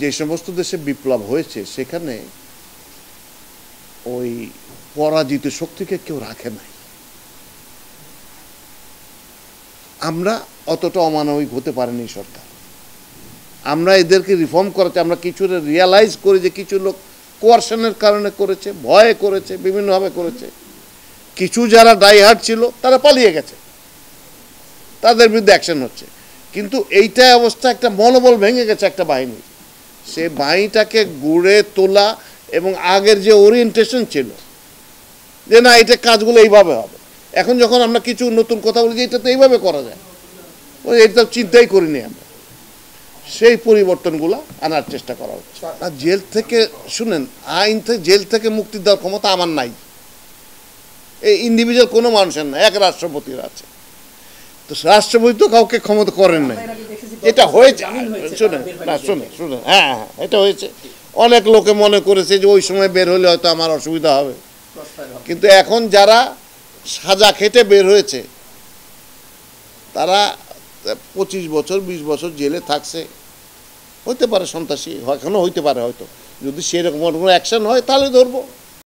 যে সমস্ত দেশে বিপ্লব হয়েছে সেখানে ওই পরাজিত শক্তিকে কেউ রাখে নাই। আমরা অতটা অমানবিক হতে পারিনি সরকার। আমরা এদেরকে রিফর্ম করাতে আমরা কিছু রিয়ালাইজ করি যে কিছু লোক কোয়ারশনের কারণে করেছে, ভয়ে করেছে, বিভিন্নভাবে করেছে। কিছু যারা ডাইহার্ড ছিল তারা পালিয়ে গেছে, তাদের বিরুদ্ধে অ্যাকশন হচ্ছে। কিন্তু এইটা অবস্থা একটা মনোবল ভেঙে গেছে একটা বাহিনী। সে বাহিনীটাকে গড়ে তোলা এবং আগের যে ওরিয়েন্টেশন ছিল যে না এটা কাজগুলো এইভাবে হবে, এখন যখন আমরা কিছু নতুন কথা বলি যে এটা তো এইভাবে করা যায়, এটা চিন্তাই করিনি আমরা, সেই পরিবর্তনগুলো আনার চেষ্টা করা হচ্ছে। আর জেল থেকে শুনেন, আইন থেকে জেল থেকে মুক্তি দেওয়ার ক্ষমতা আমার নাই, এই ইন্ডিভিজুয়াল কোনো মানুষের নাই, এক রাষ্ট্রপতির আছে। তো রাষ্ট্রপতি তো কাউকে ক্ষমতা করেন নাই। এটা হয়েছে, শুনেন না, শুনেন, হ্যাঁ এটা হয়েছে। অনেক লোকে মনে করেছে যে ওই সময় বের হলে হয়তো আমার অসুবিধা হবে, কিন্তু এখন যারা সাজা খেটে বের হয়েছে তারা 25 বছর 20 বছর জেলে থাকছে, হইতে পারে সন্ত্রাসী, এখনো হইতে পারে, হয়তো যদি সেরকম কোনো অ্যাকশন হয় তাহলে ধরবো।